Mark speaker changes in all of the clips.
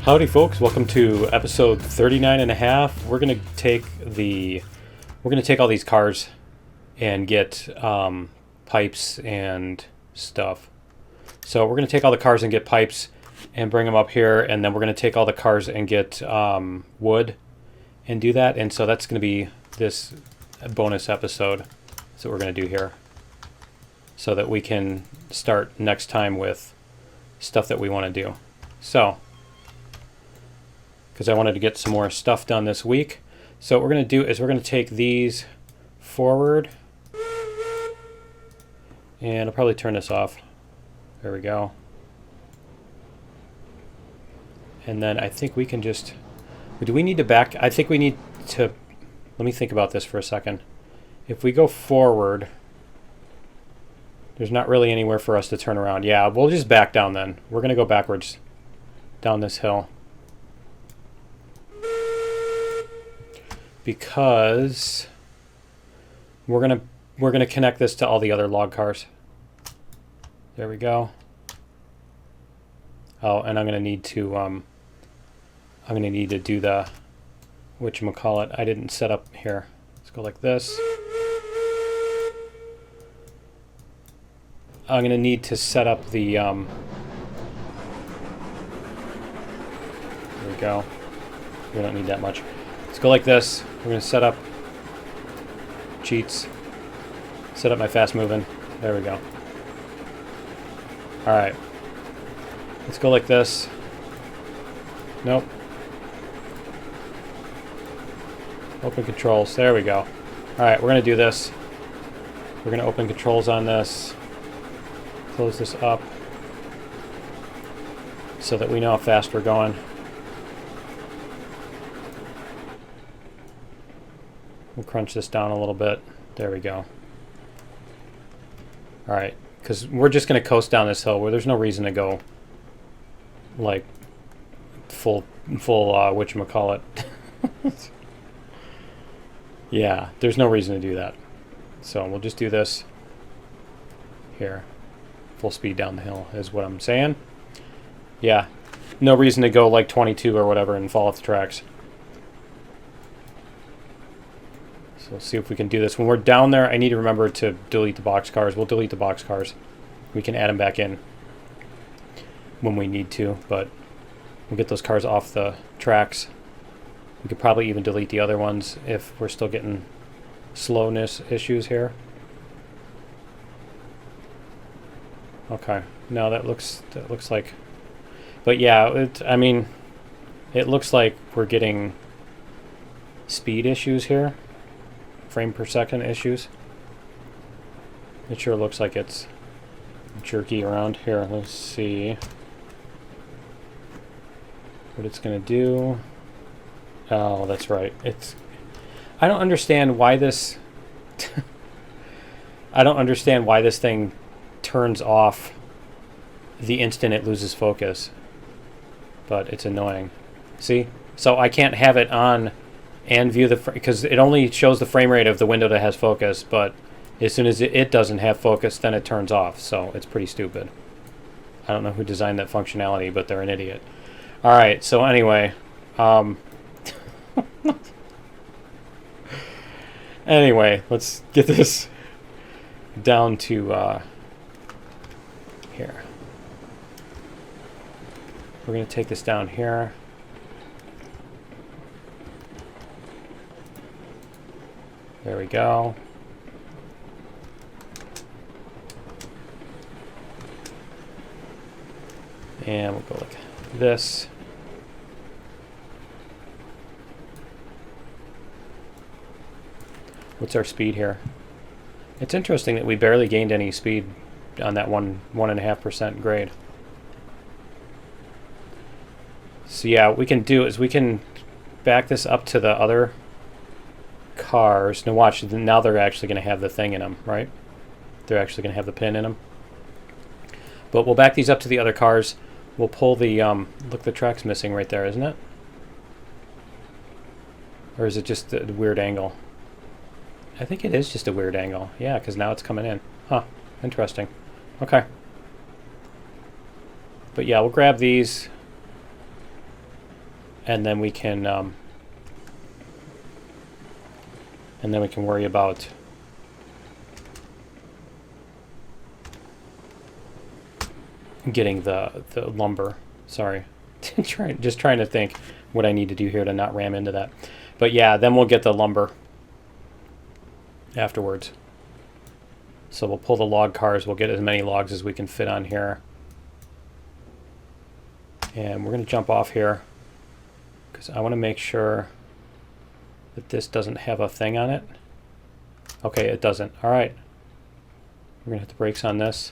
Speaker 1: Howdy folks, welcome to episode 39.5. We're gonna take all these cars and get pipes and stuff. So we're gonna take all the cars and get pipes and bring them up here, and then we're gonna take all the cars and get wood and do that. And so that's gonna be this bonus episode. That's what we're gonna do here, so that we can start next time with stuff that we want to do. So, because I wanted to get some more stuff done this week. So what we're going to do is we're going to take these forward. And I'll probably turn this off. There we go. And then I think we can just... Do we need to back? I think we need to... Let me think about this for a second. If we go forward, there's not really anywhere for us to turn around. Yeah, we'll just back down then. We're going to go backwards down this hill. Because we're gonna connect this to all the other log cars. There we go. Oh, and I'm gonna need to do the whatchamacallit. I didn't set up here. Let's go like this. I'm gonna need to set up the there we go. We don't need that much. Let's go like this. We're going to set up cheats. Set up my fast moving. There we go. Alright. Let's go like this. Nope. Open controls. There we go. Alright, we're going to do this. We're going to open controls on this. Close this up so that we know how fast we're going. We'll crunch this down a little bit. There we go. Alright, because we're just going to coast down this hill where there's no reason to go like full whatchamacallit. Yeah, there's no reason to do that. So we'll just do this here. Full speed down the hill is what I'm saying. Yeah, no reason to go like 22 or whatever and fall off the tracks. So let's see if we can do this. When we're down there, I need to remember to delete the box cars. We'll delete the box cars. We can add them back in when we need to, but we'll get those cars off the tracks. We could probably even delete the other ones if we're still getting slowness issues here. Okay. No, that looks like... But yeah, I mean, it looks like we're getting speed issues here. Frame per second issues. It sure looks like it's jerky around here. Let's see what it's gonna do. Oh, that's right. I don't understand why this I don't understand why this thing turns off the instant it loses focus. But it's annoying. See? So I can't have it on and view because it only shows the frame rate of the window that has focus, but as soon as it doesn't have focus, then it turns off. So it's pretty stupid. I don't know who designed that functionality, but they're an idiot. Alright, so anyway. Anyway, let's get this down to here. We're going to take this down here. There we go. And we'll go like this. What's our speed here? It's interesting that we barely gained any speed on that 1.5% grade. So yeah, what we can do is we can back this up to the other cars. Now watch, now they're actually going to have the thing in them, right? They're actually going to have the pin in them. But we'll back these up to the other cars. We'll pull the, look, the track's missing right there, isn't it? Or is it just a weird angle? I think it is just a weird angle. Yeah, because now it's coming in. Huh, interesting. Okay. But yeah, we'll grab these. and then we can worry about getting the lumber. Sorry, just trying to think what I need to do here to not ram into that. But yeah, then we'll get the lumber afterwards. So we'll pull the log cars. We'll get as many logs as we can fit on here. And we're going to jump off here because I want to make sure that this doesn't have a thing on it. Okay, it doesn't. All right. We're going to hit the brakes on this.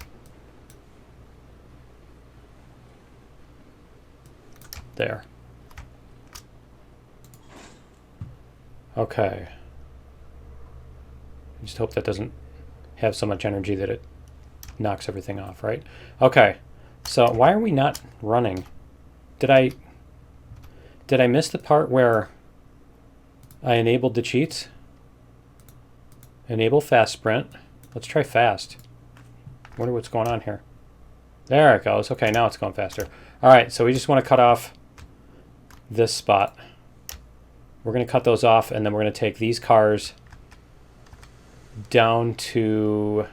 Speaker 1: There. Okay. I just hope that doesn't have so much energy that it knocks everything off, right? Okay. So why are we not running? Did I miss the part where I enabled the cheats? Enable fast sprint. Let's try fast. Wonder what's going on here. There it goes. Okay, now it's going faster. All right, so we just want to cut off this spot. We're going to cut those off, and then we're going to take these cars down to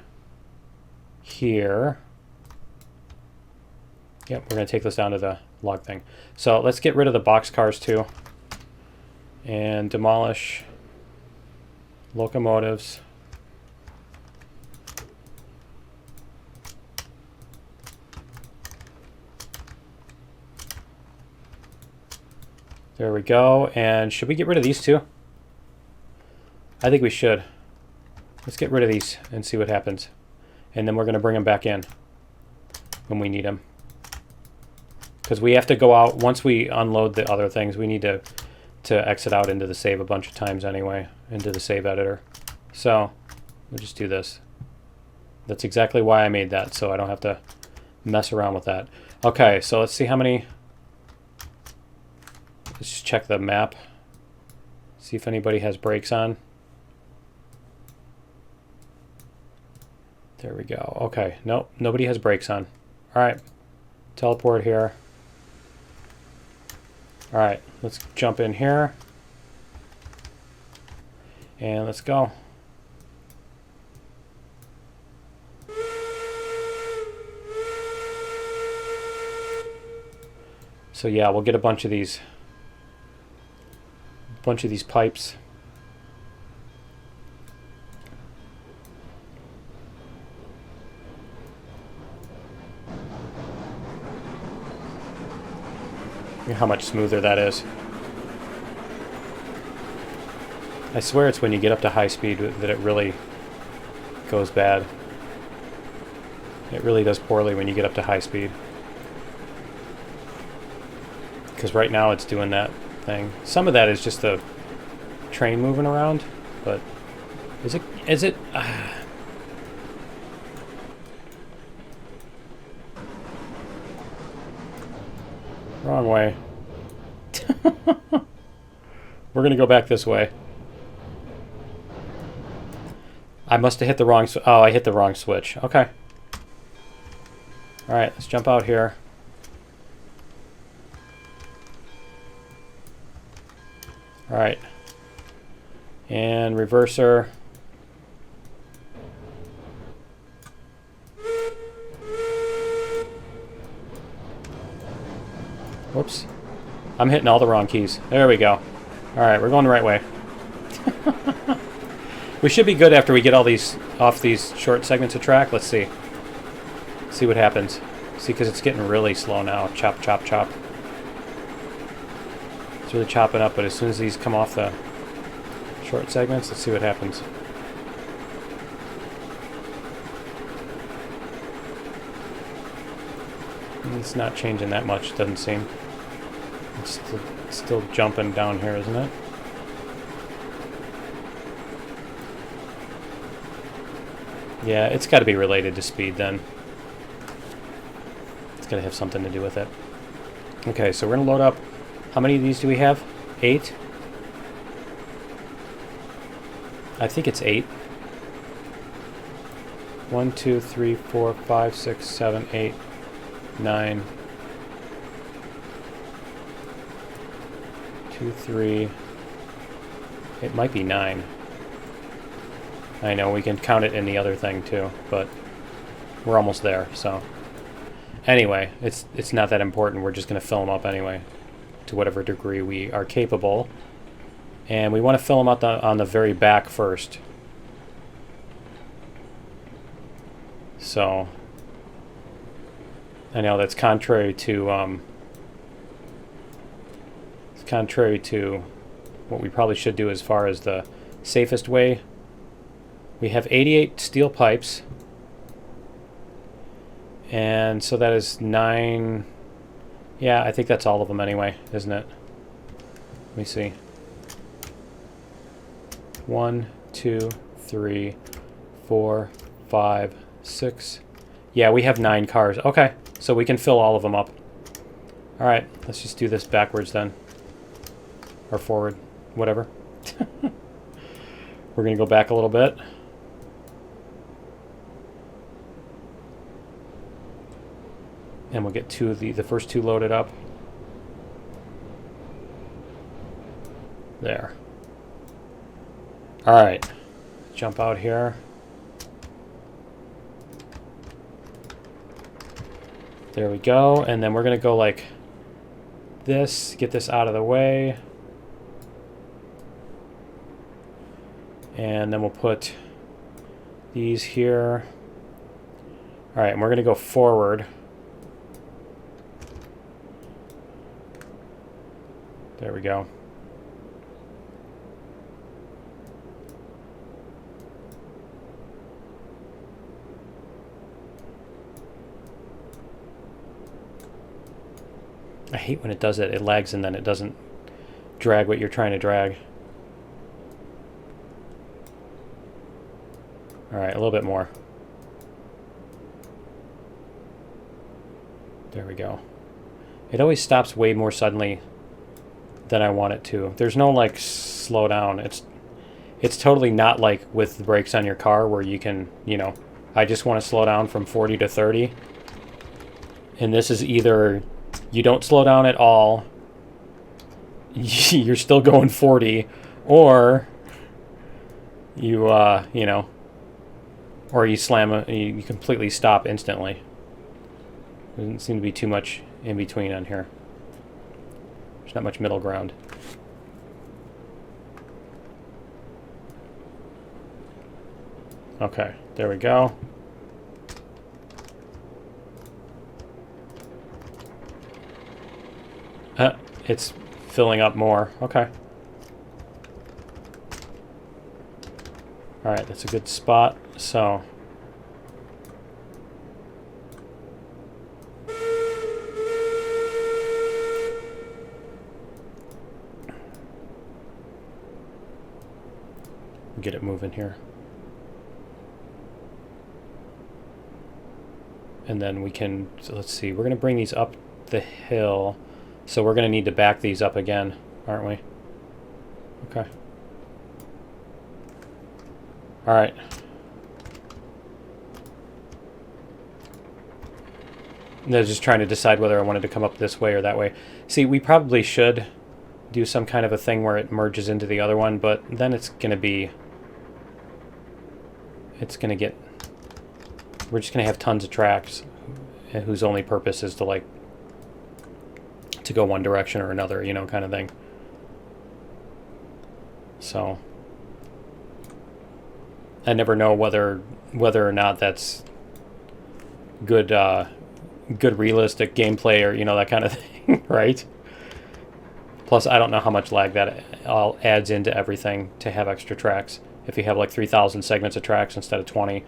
Speaker 1: here. Yep, we're going to take this down to the log thing. So let's get rid of the box cars too, and demolish locomotives. There we go. And should we get rid of these two? I think we should. Let's get rid of these and see what happens. And then we're going to bring them back in when we need them. Because we have to go out, once we unload the other things, we need to exit out into the save a bunch of times anyway, into the save editor. So we'll just do this. That's exactly why I made that, so I don't have to mess around with that. Okay, so let's see how many. Let's just check the map. See if anybody has brakes on. There we go. Okay, nope, nobody has brakes on. All right, teleport here. All right, let's jump in here. And let's go. So yeah, we'll get a bunch of these pipes. Look how much smoother that is. I swear it's when you get up to high speed that it really goes bad. It really does poorly when you get up to high speed. Because right now it's doing that thing. Some of that is just the train moving around, but is it wrong way. We're gonna go back this way. I must have hit the wrong oh, I hit the wrong switch. Okay. Alright, let's jump out here. Alright. And reverser. Whoops. I'm hitting all the wrong keys. There we go. Alright, we're going the right way. We should be good after we get all these off these short segments of track. Let's see. See what happens. See, because it's getting really slow now. Chop, chop, chop. It's really chopping up, but as soon as these come off the short segments, let's see what happens. It's not changing that much, doesn't seem. It's still jumping down here, isn't it? Yeah, it's got to be related to speed then. It's got to have something to do with it. Okay, so we're going to load up. How many of these do we have? 8? I think it's 8. 1, 2, 3, 4, 5, 6, 7, 8, 9. 2, 3. It might be 9. I know, we can count it in the other thing too, but we're almost there, so. Anyway, it's not that important. We're just going to fill them up anyway, to whatever degree we are capable. And we want to fill them up on the very back first. So, I know that's contrary to it's contrary to what we probably should do as far as the safest way. We have 88 steel pipes, and so that is 9. Yeah, I think that's all of them anyway, isn't it? Let me see. 1, 2, 3, 4, 5, 6. Yeah, we have 9 cars. Okay, so we can fill all of them up. All right, let's just do this backwards then, or forward, whatever. We're gonna go back a little bit. And we'll get the first 2 loaded up. There. All right, jump out here. There we go, and then we're gonna go like this, get this out of the way. And then we'll put these here. All right, and we're gonna go forward. There we go. I hate when it does it. It lags and then it doesn't drag what you're trying to drag. All right, a little bit more. There we go. It always stops way more suddenly than I want it to. There's no like slow down. It's totally not like with the brakes on your car where you can, you know, I just want to slow down from 40 to 30. And this is either you don't slow down at all, you're still going 40, or you you know, or you you completely stop instantly. There doesn't seem to be too much in between on here. There's not much middle ground. Okay, there we go. It's filling up more. Okay. All right, that's a good spot. So. Get it moving here. And then we can, so let's see, we're going to bring these up the hill. So we're going to need to back these up again, aren't we? Okay. All right. And I was just trying to decide whether I wanted to come up this way or that way. See, we probably should do some kind of a thing where it merges into the other one, but then it's going to be, it's going to get, we're just going to have tons of tracks whose only purpose is to like, to go one direction or another, you know, kind of thing. So I never know whether or not that's good good realistic gameplay or, you know, that kind of thing, right? Plus, I don't know how much lag that all adds into everything to have extra tracks. If you have like 3,000 segments of tracks instead of 20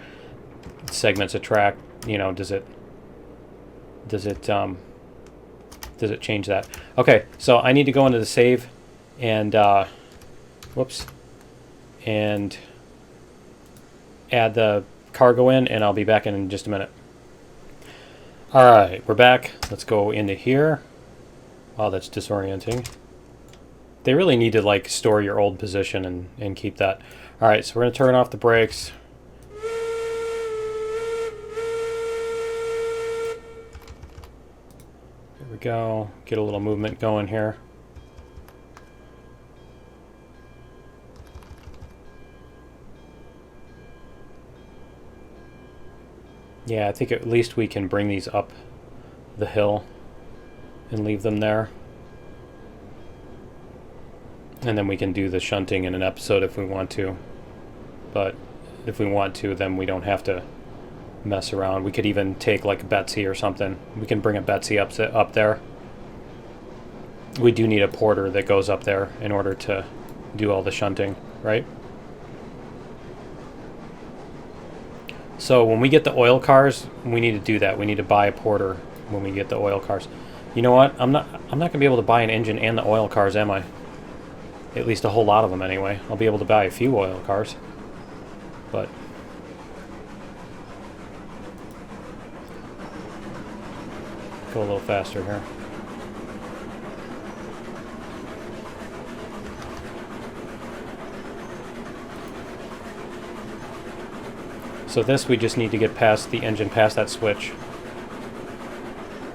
Speaker 1: segments of track, you know, does it change that? Okay, so I need to go into the save and whoops, and add the cargo in, and I'll be back in just a minute. All right, we're back. Let's go into here. Wow, that's disorienting. They really need to like store your old position and keep that. All right, so we're gonna turn off the brakes. There we go. Get a little movement going here. Yeah, I think at least we can bring these up the hill and leave them there. And then we can do the shunting in an episode if we want to. But if we want to, then we don't have to mess around. We could even take like a Betsy or something. We can bring a Betsy up there. We do need a porter that goes up there in order to do all the shunting, right? So when we get the oil cars, we need to do that. We need to buy a porter when we get the oil cars. You know what? I'm not going to be able to buy an engine and the oil cars, am I? At least a whole lot of them anyway. I'll be able to buy a few oil cars. But go a little faster here. So this, we just need to get past the engine, past that switch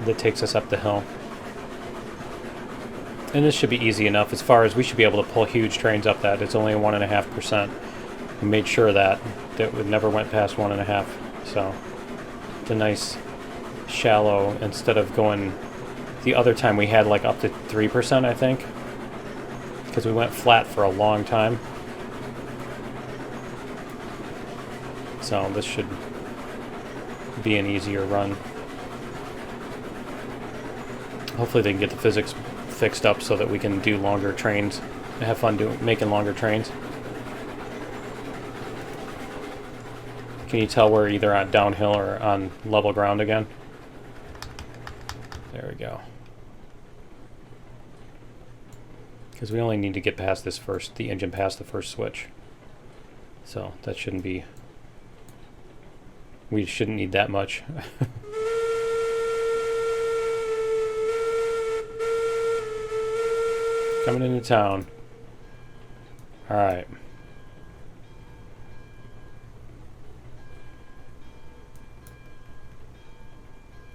Speaker 1: that takes us up the hill. And this should be easy enough as far as we should be able to pull huge trains up that. It's only a 1.5%. We made sure that it never went past 1.5. So it's a nice shallow, instead of going, the other time we had like up to 3%, I think, because we went flat for a long time. So this should be an easier run. Hopefully they can get the physics fixed up so that we can do longer trains and have fun making longer trains. Can you tell we're either on downhill or on level ground again? There we go. Because we only need to get past this first, the engine past the first switch. So that shouldn't be, we shouldn't need that much. Coming into town. Alright.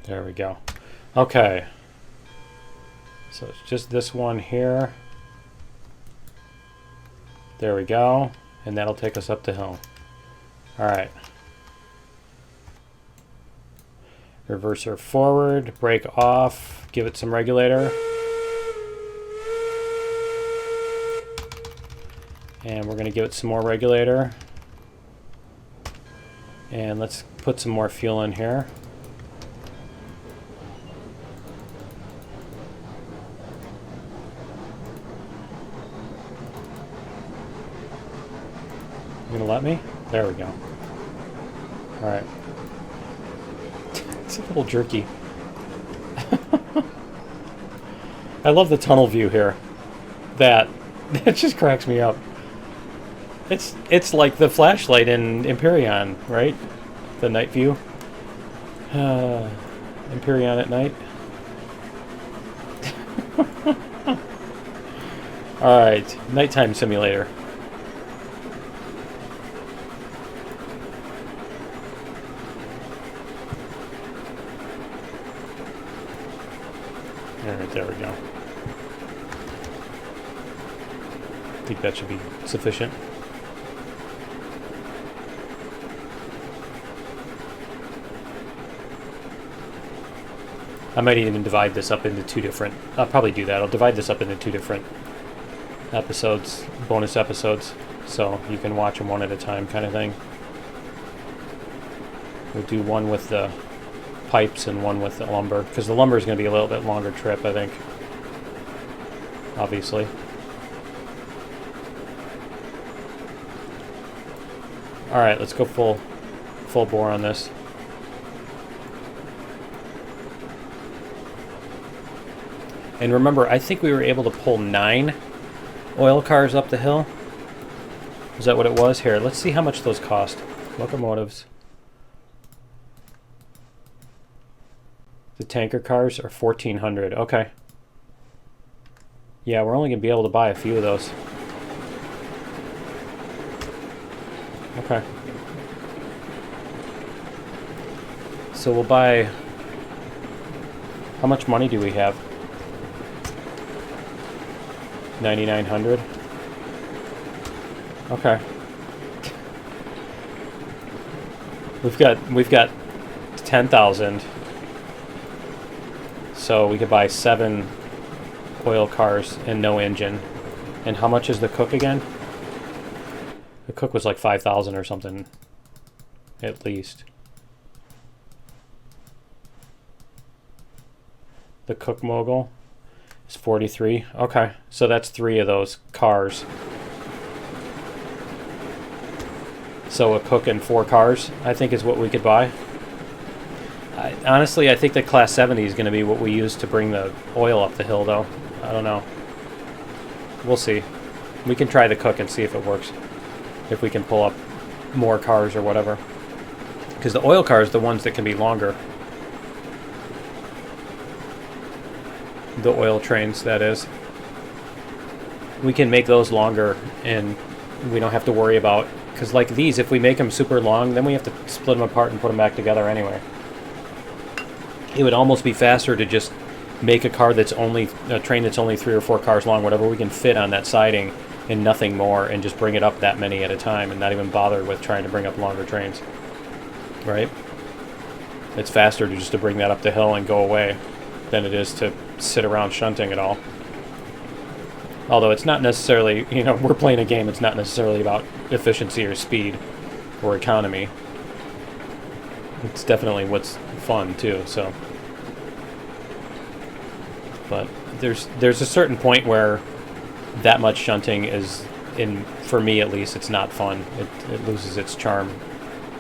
Speaker 1: There we go. Okay. So it's just this one here. There we go. And that'll take us up the hill. Alright. Reverser forward, brake off, give it some regulator. And we're going to give it some more regulator. And let's put some more fuel in here. You gonna let me? There we go. Alright. It's a little jerky. I love the tunnel view here. That just cracks me up. It's like the flashlight in Empyrean, right? The night view. Empyrean at night. Alright, nighttime simulator. Alright, there we go. I think that should be sufficient. I might even divide this up into two different... I'll probably do that. I'll divide this up into two different episodes, bonus episodes, so you can watch them one at a time kind of thing. We'll do one with the pipes and one with the lumber, because the lumber is going to be a little bit longer trip, I think. Obviously. Alright, let's go full bore on this. And remember, I think we were able to pull 9 oil cars up the hill. Is that what it was? Here, let's see how much those cost. Locomotives. The tanker cars are $1,400. Okay. Yeah, we're only going to be able to buy a few of those. Okay. So we'll buy... How much money do we have? 9,900. Okay. We've got 10,000. So we could buy 7 oil cars and no engine. And how much is the cook again? The cook was like 5,000 or something, at least. The cook mogul is 43. Okay, so that's 3 of those cars. So a cook and 4 cars, I think, is what we could buy. Honestly, I think the Class 70 is going to be what we use to bring the oil up the hill, though. I don't know. We'll see. We can try the cook and see if it works. If we can pull up more cars or whatever. Because the oil cars, the ones that can be longer. The oil trains, that is. We can make those longer and we don't have to worry about... Because like these, if we make them super long, then we have to split them apart and put them back together anyway. It would almost be faster to just make a train that's only 3 or 4 cars long, whatever we can fit on that siding, and nothing more, and just bring it up that many at a time and not even bother with trying to bring up longer trains. Right? It's faster to bring that up the hill and go away than it is to sit around shunting it all. Although it's not necessarily, you know, we're playing a game, it's not necessarily about efficiency or speed or economy. It's definitely what's fun too, so. But there's a certain point where that much shunting is, for me at least, it's not fun. It loses its charm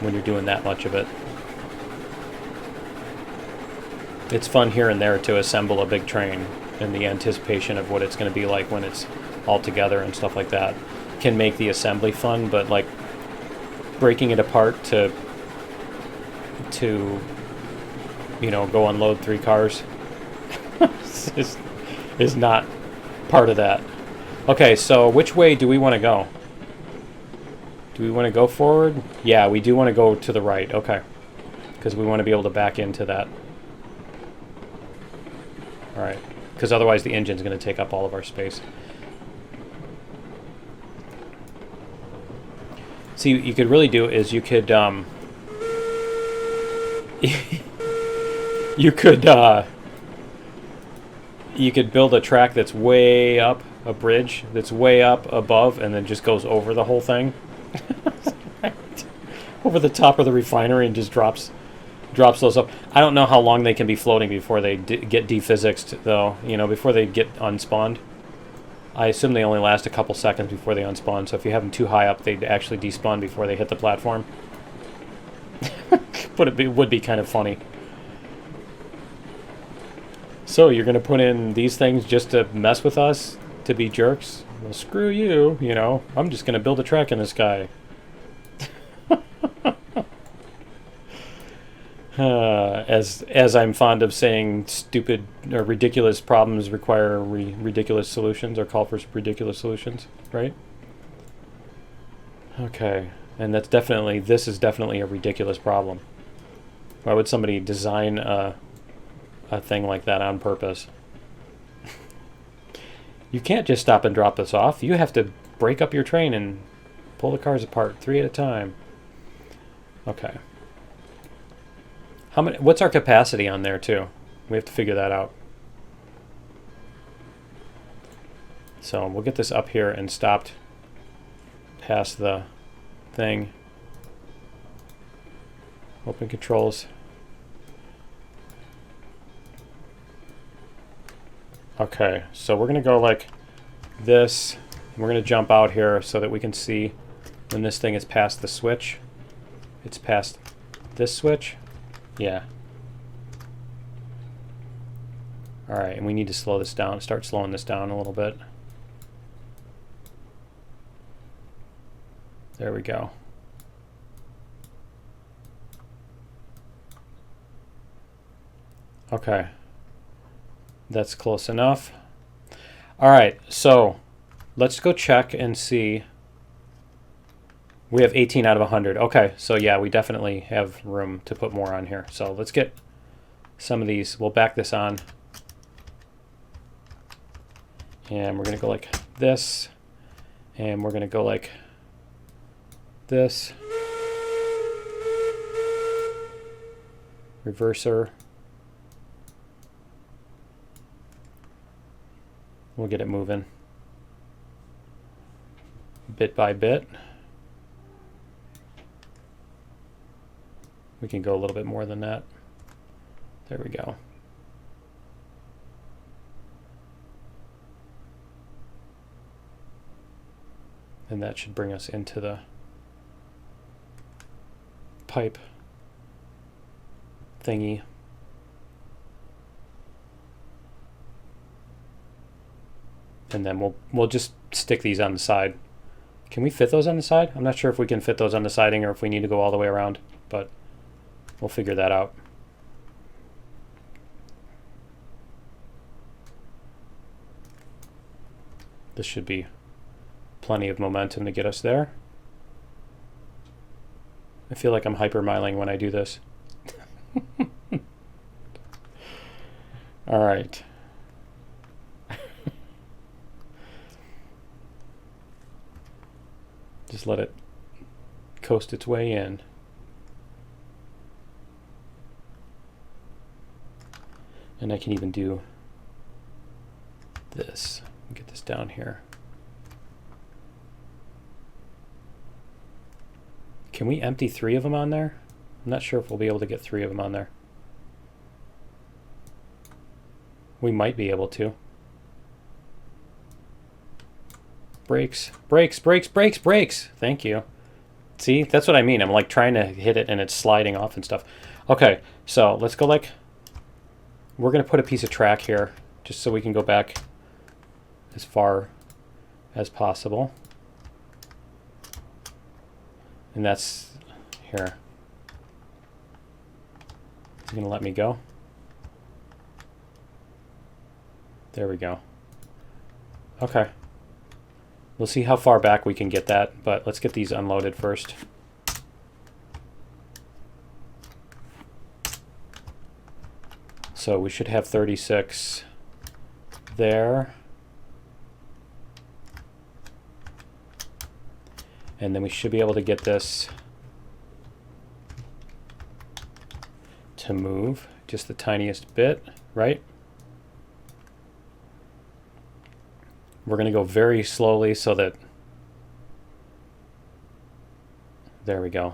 Speaker 1: when you're doing that much of it. It's fun here and there to assemble a big train, and the anticipation of what it's going to be like when it's all together and stuff like that can make the assembly fun, but like breaking it apart to you know, go unload 3 cars is not part of that. Okay, so which way do we want to go? Do we want to go forward? Yeah, we do want to go to the right. Okay, because we want to be able to back into that. All right, because otherwise the engine's going to take up all of our space. See, what you could really do is you could you could build a track that's way up, a bridge that's way up above, and then just goes over the whole thing. Over the top of the refinery and just drops those up. I don't know how long they can be floating before they get dephysicsed, though, you know, before they get unspawned. I assume they only last a couple seconds before they unspawn, so if you have them too high up, they'd actually despawn before they hit the platform. But it would be kind of funny. So you're going to put in these things just to mess with us? To be jerks? Well, screw you, you know. I'm just going to build a track in the sky. As I'm fond of saying, stupid or ridiculous problems require ridiculous solutions, or call for ridiculous solutions, right? Okay, and this is definitely a ridiculous problem. Why would somebody design a thing like that on purpose? You can't just stop and drop this off. You have to break up your train and pull the cars apart 3 at a time. Okay. What's our capacity on there too? We have to figure that out. So we'll get this up here and stopped past the thing. Open controls. Okay, so we're gonna go like this. We're gonna jump out here so that we can see when this thing is past the switch. It's past this switch. Yeah. Alright, and we need to slow this down, start slowing this down a little bit. There we go. Okay. That's close enough. Alright, so let's go check and see. We have 18 out of 100. Okay, so yeah, we definitely have room to put more on here. So let's get some of these. We'll back this on. And we're going to go like this. And we're going to go like this. reverser. We'll get it moving bit by bit. We can go a little bit more than that. There we go. And that should bring us into the pipe thingy. And then we'll just stick these on the side. Can we fit those on the side? I'm not sure if we can fit those on the siding or if we need to go all the way around, but we'll figure that out. This should be plenty of momentum to get us there. I feel like I'm hypermiling when I do this. All right. Just let it coast its way in. And I can even do this. Get this down here. Can we empty 3 of them on there? I'm not sure if we'll be able to get 3 of them on there. We might be able to. Brakes, brakes, brakes, brakes, brakes. Thank you. See, that's what I mean. I'm like trying to hit it and it's sliding off and stuff. Okay, so let's go like, we're going to put a piece of track here just so we can go back as far as possible. And that's here. Is it going to let me go? There we go. Okay. We'll see how far back we can get that, but let's get these unloaded first. So we should have 36 there. And then we should be able to get this to move just the tiniest bit, right? We're going to go very slowly so that, there we go.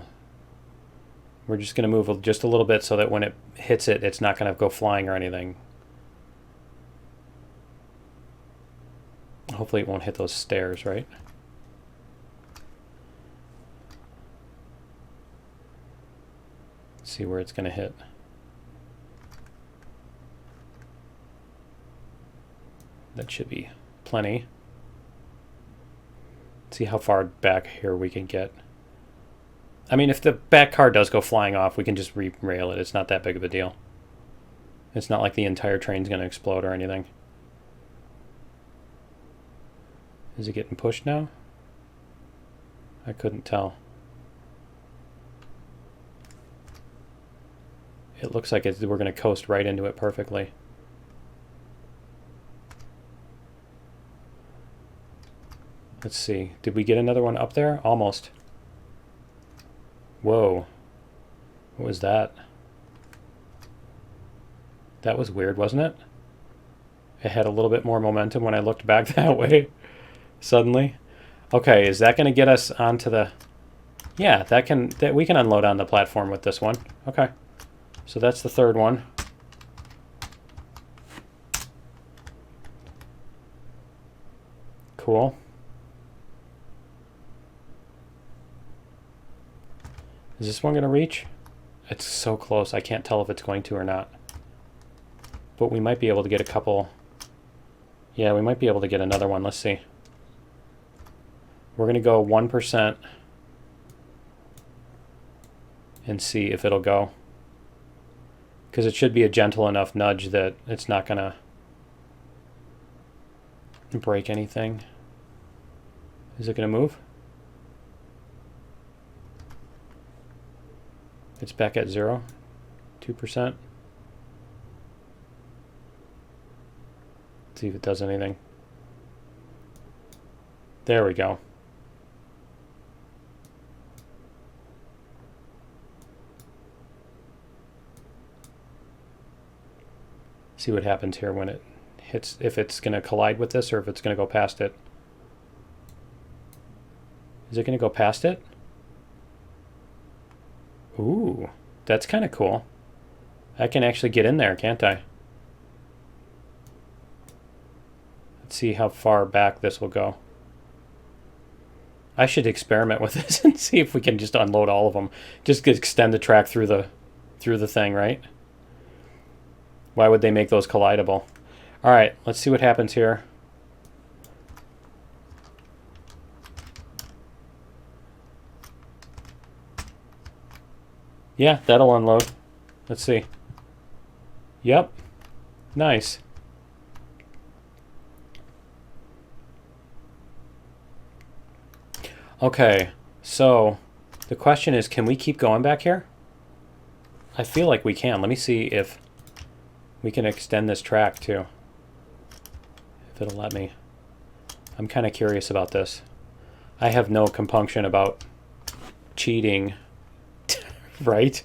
Speaker 1: We're just going to move just a little bit so that when it hits it, it's not going to go flying or anything. Hopefully it won't hit those stairs, right? See where it's going to hit. That should be plenty. See how far back here we can get. I mean, if the back car does go flying off, we can just re-rail it. It's not that big of a deal. It's not like the entire train's going to explode or anything. Is it getting pushed now? I couldn't tell. It looks like we're going to coast right into it perfectly. Let's see. Did we get another one up there? Almost. Whoa. What was that? That was weird, wasn't it? It had a little bit more momentum when I looked back that way. Suddenly. Okay, is that going to get us onto the... Yeah, we can unload on the platform with this one. Okay. So that's the third one. Cool. Is this one going to reach? It's so close. I can't tell if it's going to or not. But we might be able to get a couple. Yeah, we might be able to get another one. Let's see. We're going to go 1% and see if it'll go. Because it should be a gentle enough nudge that it's not going to break anything. Is it going to move? It's back at 0, 2%. See if it does anything. There we go. See what happens here when it hits, if it's going to collide with this or if it's going to go past it. Is it going to go past it? Ooh, that's kind of cool. I can actually get in there, can't I? Let's see how far back this will go. I should experiment with this and see if we can just unload all of them. Just extend the track through the thing, right? Why would they make those collidable? All right, let's see what happens here. Yeah, that'll unload. Let's see. Yep. Nice. Okay, so the question is, can we keep going back here? I feel like we can. Let me see if we can extend this track too. If it'll let me. I'm kind of curious about this. I have no compunction about cheating, right?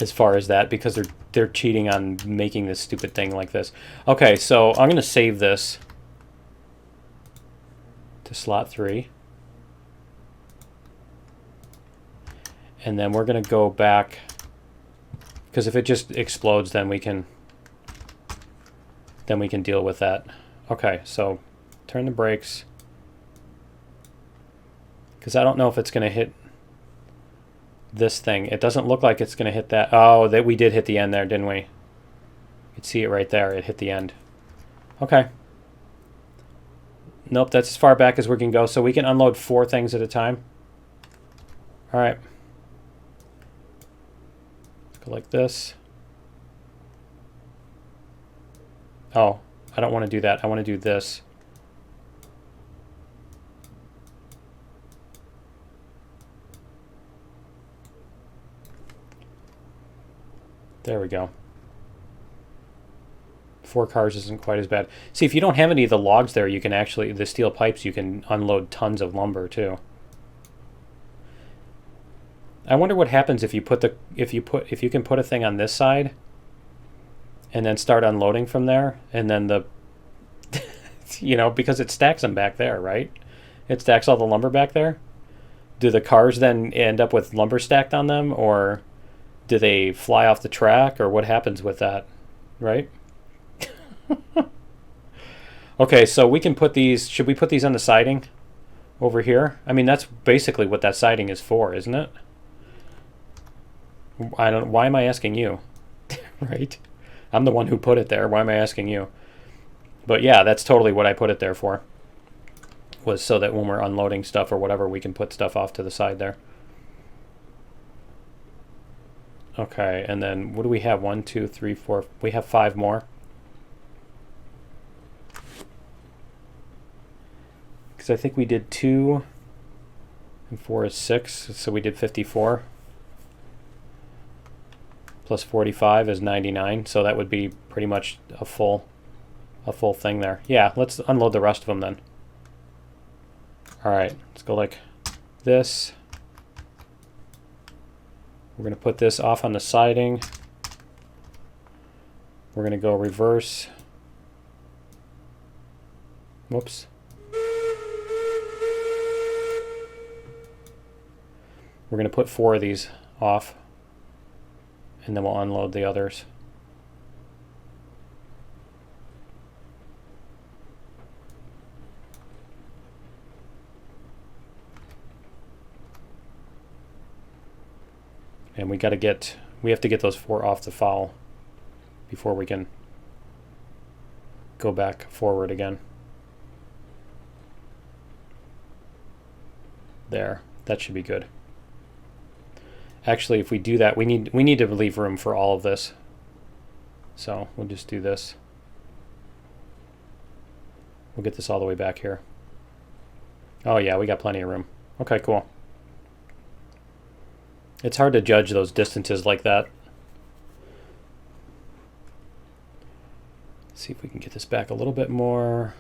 Speaker 1: As far as that, because they're cheating on making this stupid thing like this. Okay, so I'm going to save this to slot 3. And then we're going to go back, because if it just explodes, then we can deal with that. Okay, so turn the brakes, because I don't know if it's going to hit this thing. It doesn't look like it's going to hit that. Oh, that we did hit the end there, didn't we? You can see it right there. It hit the end. Okay. Nope, that's as far back as we can go. So we can unload 4 things at a time. All right. Let's go like this. Oh, I don't want to do that. I want to do this. There we go. 4 cars isn't quite as bad. See, if you don't have any of the logs there, you can actually, the steel pipes, you can unload tons of lumber too. I wonder what happens if you put the, if you can put a thing on this side and then start unloading from there, and then the, you know, because it stacks them back there, right? It stacks all the lumber back there. Do the cars then end up with lumber stacked on them, or do they fly off the track, or what happens with that, right? Okay, so we can put these, should we put these on the siding over here? I mean, that's basically what that siding is for, isn't it? I don't, why am I asking you? Right? I'm the one who put it there. Why am I asking you? But yeah, that's totally what I put it there for. Was so that when we're unloading stuff or whatever, we can put stuff off to the side there. Okay, and then what do we have? 1, 2, 3, 4. We have 5 more. Because I think we did 2 and 4 is 6, so we did 54. Plus 45 is 99, so that would be pretty much a full thing there. Yeah, let's unload the rest of them then. All right, let's go like this. We're going to put this off on the siding. We're going to go reverse. Whoops. We're going to put 4 of these off, and then we'll unload the others. And we have to get those 4 off the foul before we can go back forward again. There, that should be good. Actually, if we do that, we need to leave room for all of this. So we'll just do this. We'll get this all the way back here. Oh yeah, we got plenty of room. Okay, cool. It's hard to judge those distances like that. Let's see if we can get this back a little bit more.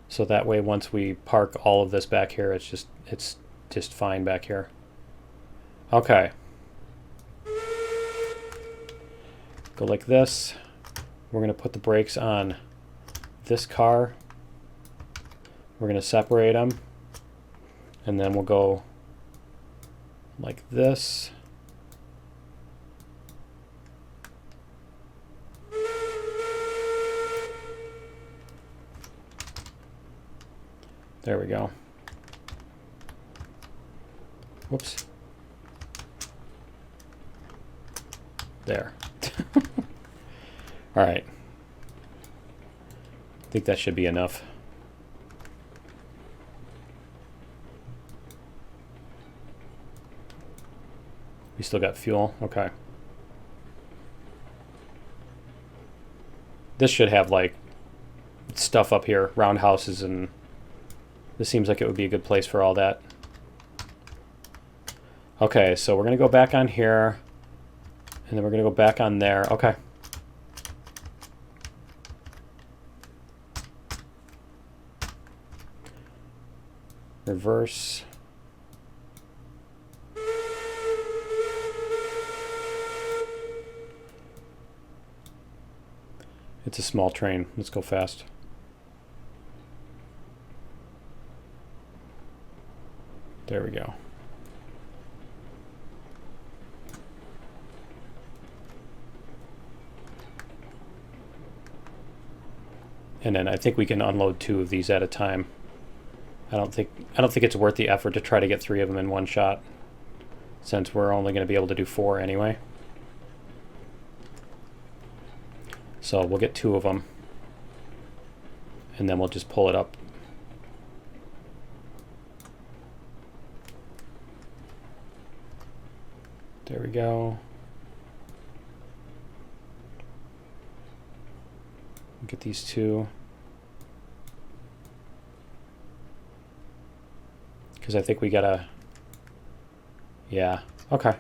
Speaker 1: So that way, once we park all of this back here, it's just fine back here. Okay. Go like this. We're going to put the brakes on this car. We're going to separate them. And then we'll go like this. There we go. Whoops. There. All right. I think that should be enough. We still got fuel. Okay. This should have like stuff up here, roundhouses, and this seems like it would be a good place for all that. Okay, so we're going to go back on here, and then we're going to go back on there. Okay. Reverse. It's a small train. Let's go fast. There we go. And then I think we can unload 2 of these at a time. I don't think it's worth the effort to try to get 3 of them in one shot, since we're only going to be able to do 4 anyway. So we'll get 2 of them, and then we'll just pull it up. There we go. Get these 2. Because I think we gotta... Yeah, okay.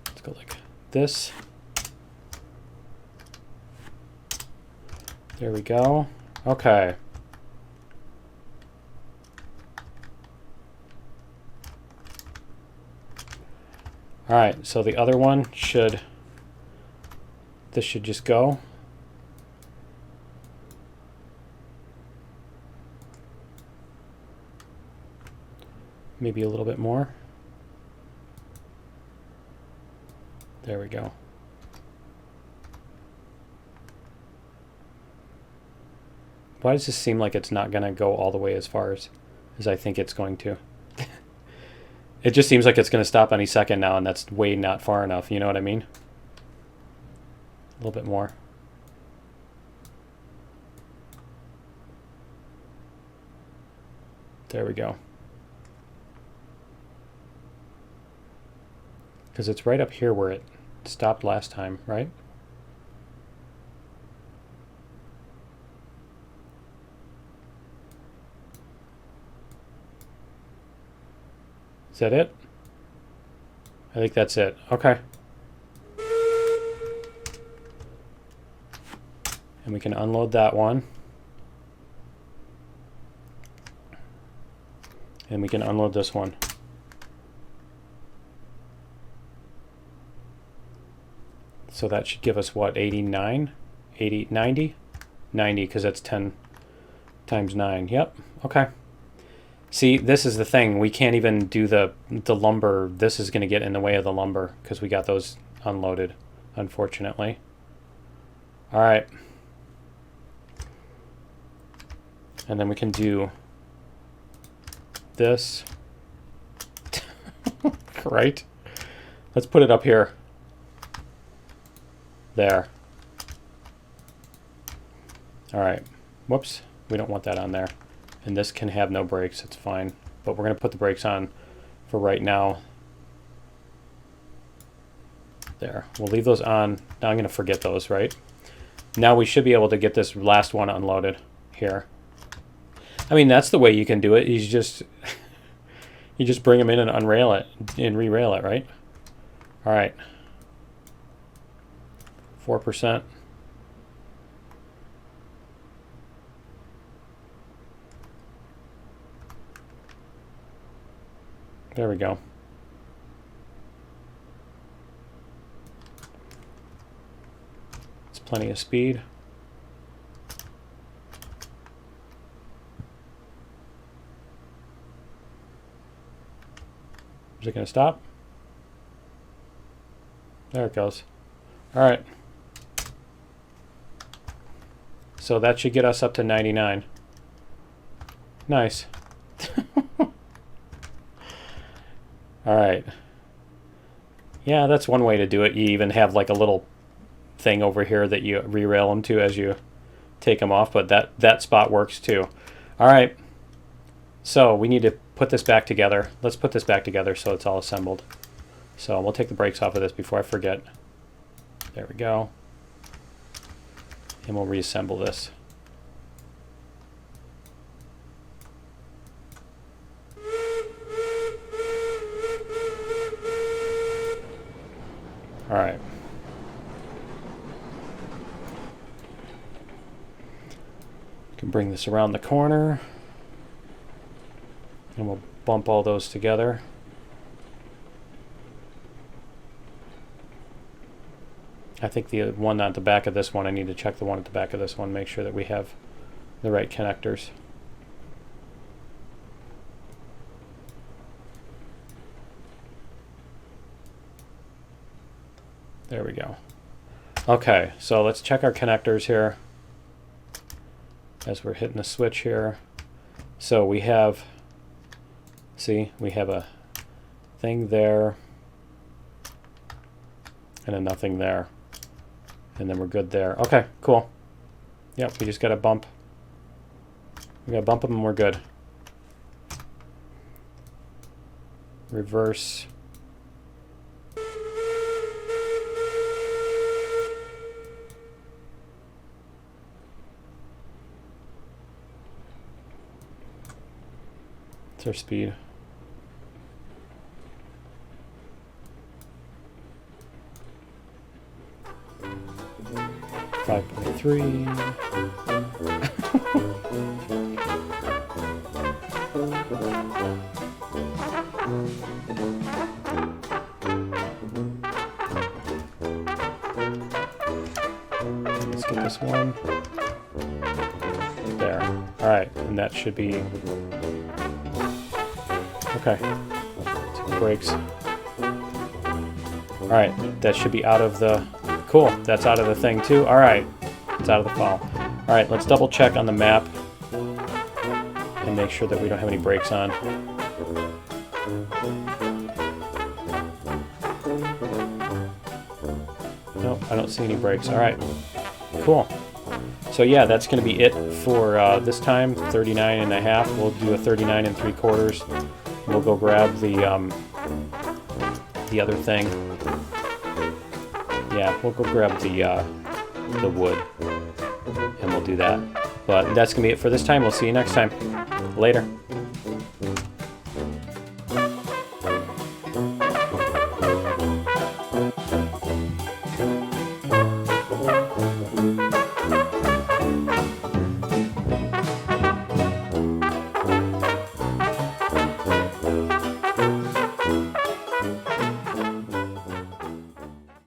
Speaker 1: Let's go like this. There we go. Okay. All right, so the other one should... This should just go. Maybe a little bit more. There we go. Why does this seem like it's not going to go all the way as far as I think it's going to? It just seems like it's going to stop any second now, and that's way not far enough. You know what I mean? A little bit more. There we go. Because it's right up here where it stopped last time, right? Is that it? I think that's it. Okay. And we can unload that one. And we can unload this one. So that should give us what, 89? 80, 90? 90, because that's 10 times 9. Yep, okay. See, this is the thing. We can't even do the lumber. This is going to get in the way of the lumber because we got those unloaded, unfortunately. All right. And then we can do this. Right? Let's put it up here. There. All right. Whoops. We don't want that on there. And this can have no brakes. It's fine. But we're going to put the brakes on for right now. There. We'll leave those on. Now I'm going to forget those, right? Now we should be able to get this last one unloaded here. I mean, that's the way you can do it. You just bring them in and unrail it and re-rail it, right? All right. 4%. There we go. plenty of speed. Is it going to stop? There it goes. All right. So that should get us up to 99. Nice. All right. Yeah, that's one way to do it. You even have like a little thing over here that you re-rail them to as you take them off, but that spot works too. All right. So we need to put this back together. Let's put this back together so it's all assembled. So we'll take the brakes off of this before I forget. There we go. And we'll reassemble this. All right. Can bring this around the corner. And we'll bump all those together. I think the one at the back of this one, I need to check the one at the back of this one, make sure that we have the right connectors. There we go. Okay, so let's check our connectors here as we're hitting the switch here. So we have, see, we have a thing there and a nothing there. And then we're good there. Okay, cool. Yep, we just got to bump. We got to bump them and we're good. Reverse. What's our speed? 5.3. Let's get this one. There. All right, and that should be okay. Take the brakes. All right, that should be out of the. Cool, that's out of the thing too. All right, it's out of the file. All right, let's double check on the map and make sure that we don't have any brakes on. Nope, I don't see any brakes. All right, cool. So yeah, that's going to be it for this time, 39.5. We'll do a 39 3/4. We'll go grab the other thing. Yeah, we'll go grab the wood, and we'll do that. But that's going to be it for this time. We'll see you next time. Later.